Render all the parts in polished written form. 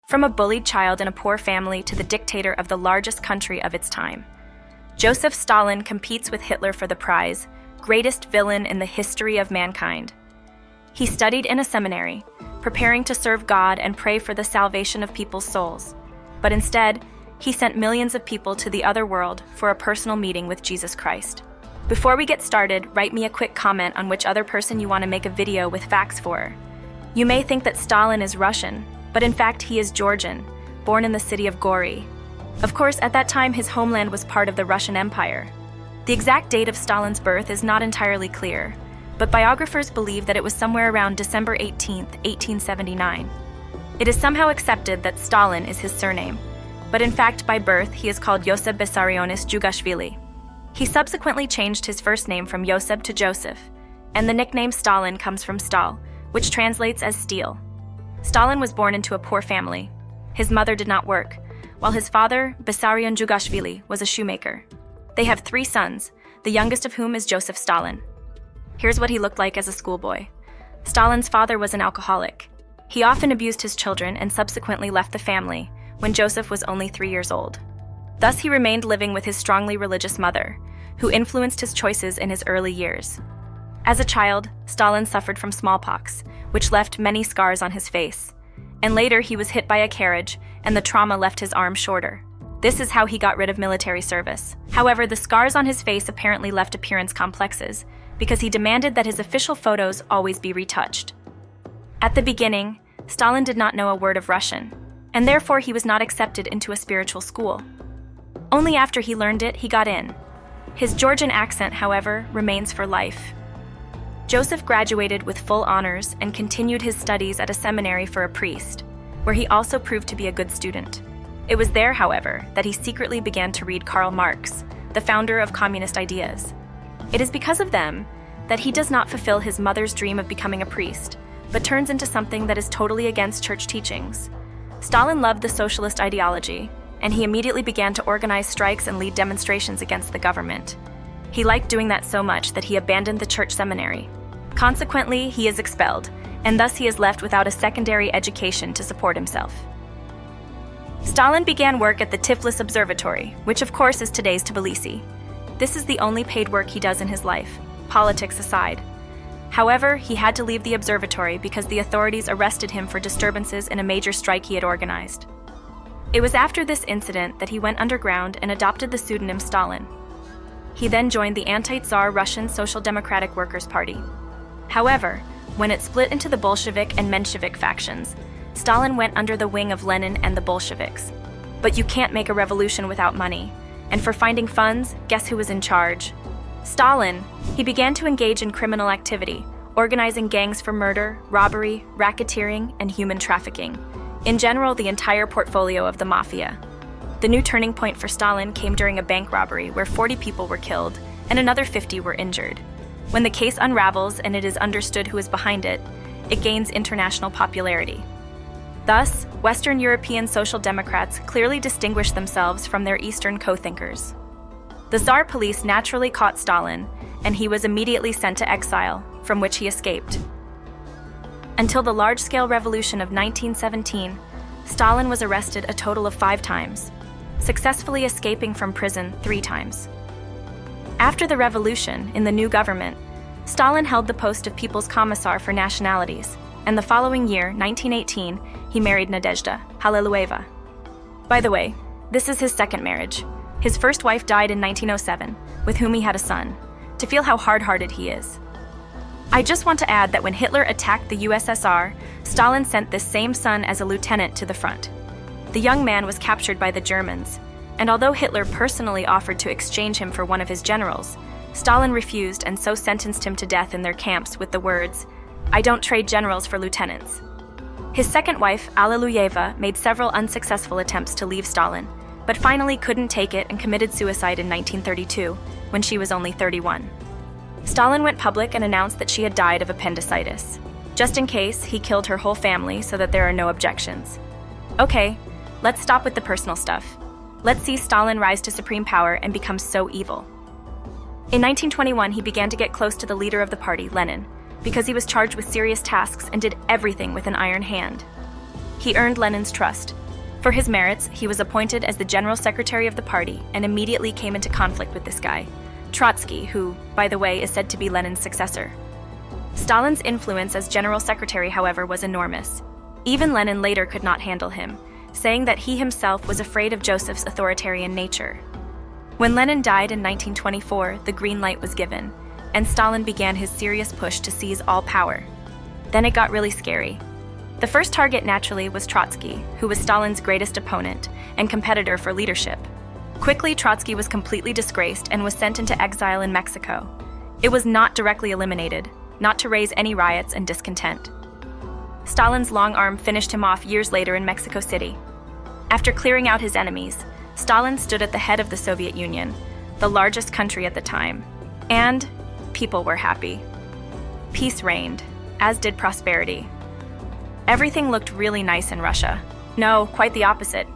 From a bullied child in a poor family to the dictator of the largest country of its time, Joseph Stalin competes with Hitler for the prize, greatest villain in the history of mankind. He studied in a seminary, preparing to serve God and pray for the salvation of people's souls. But instead, he sent millions of people to the other world for a personal meeting with Jesus Christ. Before we get started, write me a quick comment on which other person you want to make a video with facts for. You may think that Stalin is Russian, but in fact he is Georgian, born in the city of Gori. Of course, at that time his homeland was part of the Russian Empire. The exact date of Stalin's birth is not entirely clear, but biographers believe that it was somewhere around December 18, 1879. It is somehow accepted that Stalin is his surname, but in fact by birth he is called Yoseb Vissarionis Jugashvili. He subsequently changed his first name from Yoseb to Joseph, and the nickname Stalin comes from Stal, which translates as steel. Stalin was born into a poor family. His mother did not work, while his father, Vissarion Jugashvili, was a shoemaker. They have 3 sons, the youngest of whom is Joseph Stalin. Here's what he looked like as a schoolboy. Stalin's father was an alcoholic. He often abused his children and subsequently left the family when Joseph was only 3 years old. Thus he remained living with his strongly religious mother, who influenced his choices in his early years. As a child, Stalin suffered from smallpox, which left many scars on his face. And later he was hit by a carriage, and the trauma left his arm shorter. This is how he got rid of military service. However, the scars on his face apparently left appearance complexes, because he demanded that his official photos always be retouched. At the beginning, Stalin did not know a word of Russian, and therefore he was not accepted into a spiritual school. Only after he learned it, he got in. His Georgian accent, however, remains for life. Joseph graduated with full honors and continued his studies at a seminary for a priest, where he also proved to be a good student. It was there, however, that he secretly began to read Karl Marx, the founder of communist ideas. It is because of them that he does not fulfill his mother's dream of becoming a priest, but turns into something that is totally against church teachings. Stalin loved the socialist ideology, and he immediately began to organize strikes and lead demonstrations against the government. He liked doing that so much that he abandoned the church seminary. Consequently, he is expelled, and thus he is left without a secondary education to support himself. Stalin began work at the Tiflis Observatory, which of course is today's Tbilisi. This is the only paid work he does in his life, politics aside. However, he had to leave the observatory because the authorities arrested him for disturbances in a major strike he had organized. It was after this incident that he went underground and adopted the pseudonym Stalin. He then joined the anti-Tsar Russian Social Democratic Workers' Party. However, when it split into the Bolshevik and Menshevik factions, Stalin went under the wing of Lenin and the Bolsheviks. But you can't make a revolution without money, and for finding funds, guess who was in charge? Stalin. He began to engage in criminal activity, organizing gangs for murder, robbery, racketeering, and human trafficking. In general, the entire portfolio of the mafia. The new turning point for Stalin came during a bank robbery where 40 people were killed and another 50 were injured. When the case unravels and it is understood who is behind it, it gains international popularity. Thus, Western European social democrats clearly distinguished themselves from their Eastern co-thinkers. The Tsar police naturally caught Stalin, and he was immediately sent to exile, from which he escaped. Until the large-scale revolution of 1917, Stalin was arrested a total of 5 times, successfully escaping from prison 3 times. After the revolution, in the new government, Stalin held the post of People's Commissar for Nationalities, and the following year, 1918, he married Nadezhda Halelueva. By the way, this is his second marriage. His first wife died in 1907, with whom he had a son, to feel how hard-hearted he is. I just want to add that when Hitler attacked the USSR, Stalin sent this same son as a lieutenant to the front. The young man was captured by the Germans, and although Hitler personally offered to exchange him for one of his generals, Stalin refused and so sentenced him to death in their camps with the words, "I don't trade generals for lieutenants." His second wife, Alleluyeva, made several unsuccessful attempts to leave Stalin, but finally couldn't take it and committed suicide in 1932, when she was only 31. Stalin went public and announced that she had died of appendicitis. Just in case, he killed her whole family so that there are no objections. Okay, let's stop with the personal stuff. Let's see Stalin rise to supreme power and become so evil. In 1921, he began to get close to the leader of the party, Lenin, because he was charged with serious tasks and did everything with an iron hand. He earned Lenin's trust. For his merits, he was appointed as the general secretary of the party and immediately came into conflict with this guy, Trotsky, who, by the way, is said to be Lenin's successor. Stalin's influence as general secretary, however, was enormous. Even Lenin later could not handle him, saying that he himself was afraid of Joseph's authoritarian nature. When Lenin died in 1924, the green light was given, and Stalin began his serious push to seize all power. Then it got really scary. The first target, naturally, was Trotsky, who was Stalin's greatest opponent and competitor for leadership. Quickly, Trotsky was completely disgraced and was sent into exile in Mexico. It was not directly eliminated, not to raise any riots and discontent. Stalin's long arm finished him off years later in Mexico City. After clearing out his enemies, Stalin stood at the head of the Soviet Union, the largest country at the time, and people were happy. Peace reigned, as did prosperity. Everything looked really nice in Russia. No, quite the opposite.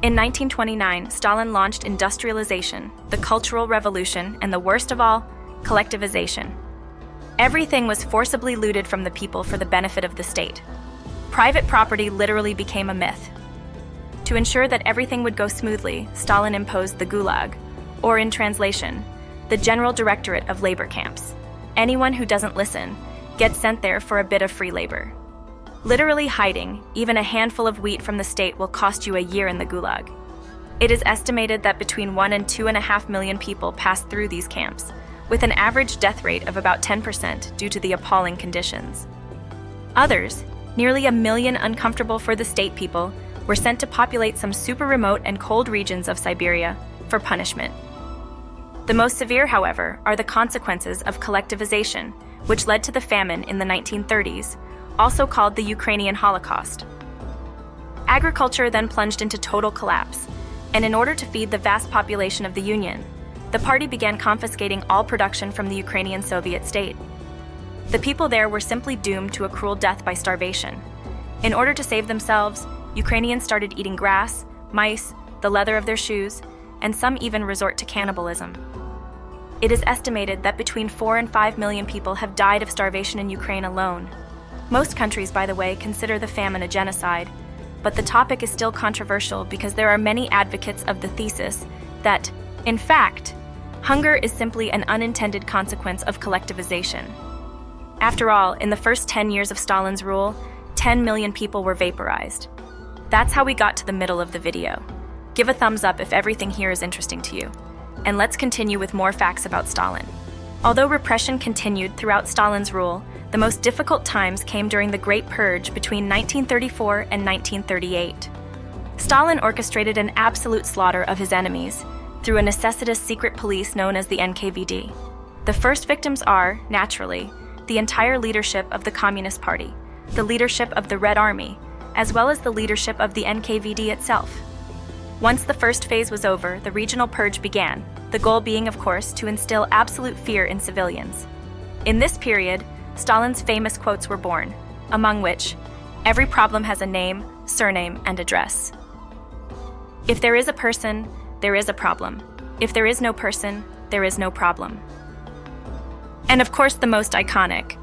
In 1929, Stalin launched industrialization, the Cultural Revolution, and the worst of all, collectivization. Everything was forcibly looted from the people for the benefit of the state. Private property literally became a myth. To ensure that everything would go smoothly, Stalin imposed the Gulag, or in translation, the General Directorate of Labor Camps. Anyone who doesn't listen gets sent there for a bit of free labor. Literally hiding even a handful of wheat from the state will cost you a year in the Gulag. It is estimated that between 1 and 2.5 million people passed through these camps, with an average death rate of about 10% due to the appalling conditions. Others, nearly 1 million uncomfortable for the state people, were sent to populate some super remote and cold regions of Siberia for punishment. The most severe, however, are the consequences of collectivization, which led to the famine in the 1930s, also called the Ukrainian Holocaust. Agriculture then plunged into total collapse, and in order to feed the vast population of the Union, the party began confiscating all production from the Ukrainian Soviet state. The people there were simply doomed to a cruel death by starvation. In order to save themselves, Ukrainians started eating grass, mice, the leather of their shoes, and some even resort to cannibalism. It is estimated that between 4 and 5 million people have died of starvation in Ukraine alone. Most countries, by the way, consider the famine a genocide, but the topic is still controversial because there are many advocates of the thesis that, in fact, hunger is simply an unintended consequence of collectivization. After all, in the first 10 years of Stalin's rule, 10 million people were vaporized. That's how we got to the middle of the video. Give a thumbs up if everything here is interesting to you. And let's continue with more facts about Stalin. Although repression continued throughout Stalin's rule, the most difficult times came during the Great Purge between 1934 and 1938. Stalin orchestrated an absolute slaughter of his enemies through a necessitous secret police known as the NKVD. The first victims are, naturally, the entire leadership of the Communist Party, the leadership of the Red Army, as well as the leadership of the NKVD itself. Once the first phase was over, the regional purge began, the goal being, of course, to instill absolute fear in civilians. In this period, Stalin's famous quotes were born, among which, "Every problem has a name, surname, and address. If there is a person, there is a problem. If there is no person, there is no problem." And of course, the most iconic,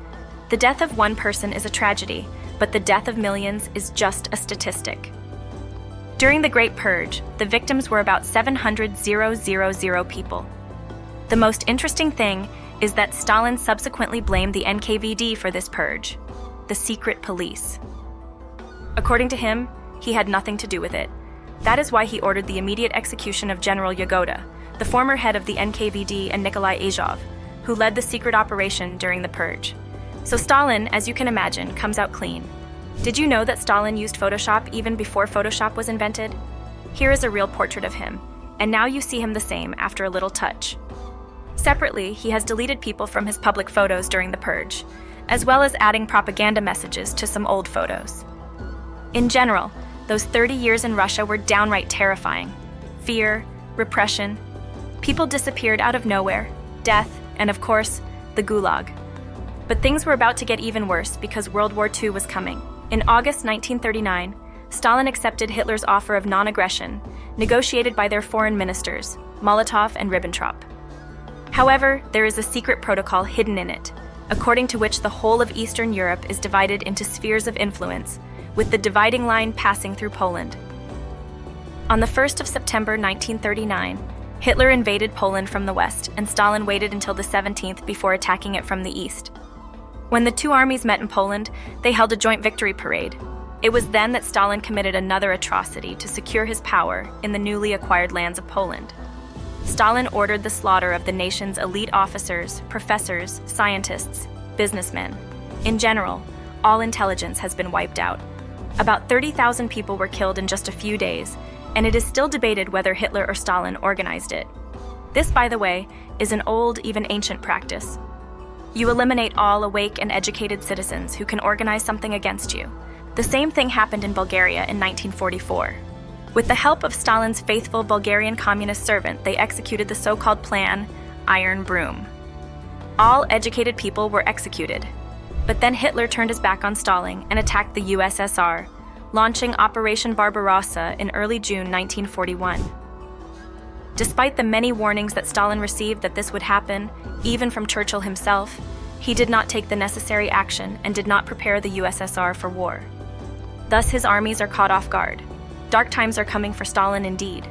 "The death of one person is a tragedy, but the death of millions is just a statistic." During the Great Purge, the victims were about 700,000 people. The most interesting thing is that Stalin subsequently blamed the NKVD for this purge, the secret police. According to him, he had nothing to do with it. That is why he ordered the immediate execution of General Yagoda, the former head of the NKVD, and Nikolai Azov, who led the secret operation during the purge. So Stalin, as you can imagine, comes out clean. Did you know that Stalin used Photoshop even before Photoshop was invented? Here is a real portrait of him, and now you see him the same after a little touch. Separately, he has deleted people from his public photos during the purge, as well as adding propaganda messages to some old photos. In general, those 30 years in Russia were downright terrifying. Fear, repression, people disappeared out of nowhere, death, and of course, the Gulag. But things were about to get even worse because World War II was coming. In August 1939, Stalin accepted Hitler's offer of non-aggression, negotiated by their foreign ministers, Molotov and Ribbentrop. However, there is a secret protocol hidden in it, according to which the whole of Eastern Europe is divided into spheres of influence, with the dividing line passing through Poland. On the 1st of September 1939, Hitler invaded Poland from the west, and Stalin waited until the 17th before attacking it from the east. When the two armies met in Poland, they held a joint victory parade. It was then that Stalin committed another atrocity to secure his power in the newly acquired lands of Poland. Stalin ordered the slaughter of the nation's elite officers, professors, scientists, businessmen. In general, all intelligence has been wiped out. About 30,000 people were killed in just a few days, and it is still debated whether Hitler or Stalin organized it. This, by the way, is an old, even ancient practice. You eliminate all awake and educated citizens who can organize something against you. The same thing happened in Bulgaria in 1944. With the help of Stalin's faithful Bulgarian communist servant, they executed the so-called Plan Iron Broom. All educated people were executed. But then Hitler turned his back on Stalin and attacked the USSR, launching Operation Barbarossa in early June 1941. Despite the many warnings that Stalin received that this would happen, even from Churchill himself, he did not take the necessary action and did not prepare the USSR for war. Thus, his armies are caught off guard. Dark times are coming for Stalin indeed.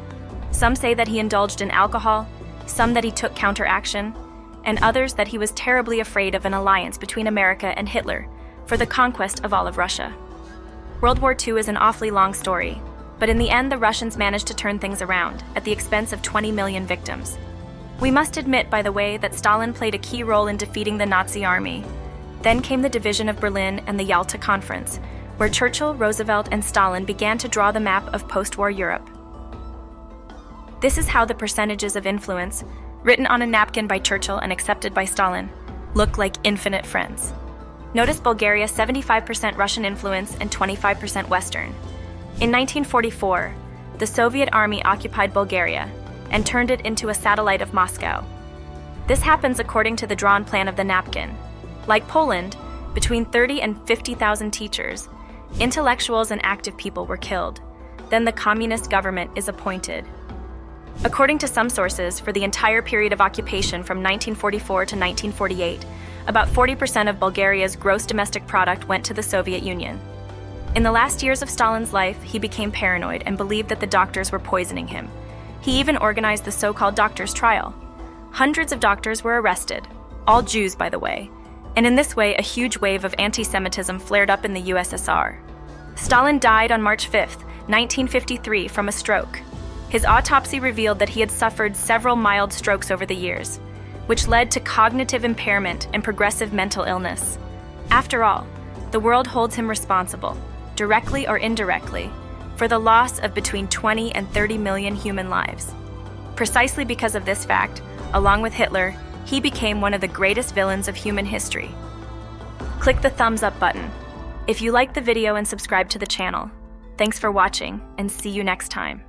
Some say that he indulged in alcohol, some that he took counteraction, and others that he was terribly afraid of an alliance between America and Hitler for the conquest of all of Russia. World War II is an awfully long story, but in the end the Russians managed to turn things around at the expense of 20 million victims. We must admit, by the way, that Stalin played a key role in defeating the Nazi army. Then came the division of Berlin and the Yalta Conference, where Churchill, Roosevelt, and Stalin began to draw the map of post-war Europe. This is how the percentages of influence, written on a napkin by Churchill and accepted by Stalin, look like infinite friends. Notice Bulgaria 75% Russian influence and 25% Western. In 1944, the Soviet army occupied Bulgaria and turned it into a satellite of Moscow. This happens according to the drawn plan of the napkin. Like Poland, between 30 and 50,000 teachers, intellectuals and active people were killed. Then the communist government is appointed. According to some sources, for the entire period of occupation from 1944 to 1948, about 40% of Bulgaria's gross domestic product went to the Soviet Union. In the last years of Stalin's life, he became paranoid and believed that the doctors were poisoning him. He even organized the so-called doctor's trial. Hundreds of doctors were arrested, all Jews, by the way, and in this way a huge wave of anti-Semitism flared up in the USSR. Stalin died on March 5, 1953, from a stroke. His autopsy revealed that he had suffered several mild strokes over the years, which led to cognitive impairment and progressive mental illness. After all, the world holds him responsible, directly or indirectly, for the loss of between 20 and 30 million human lives. Precisely because of this fact, along with Hitler, he became one of the greatest villains of human history. Click the thumbs up button if you liked the video and subscribe to the channel. Thanks for watching, and see you next time.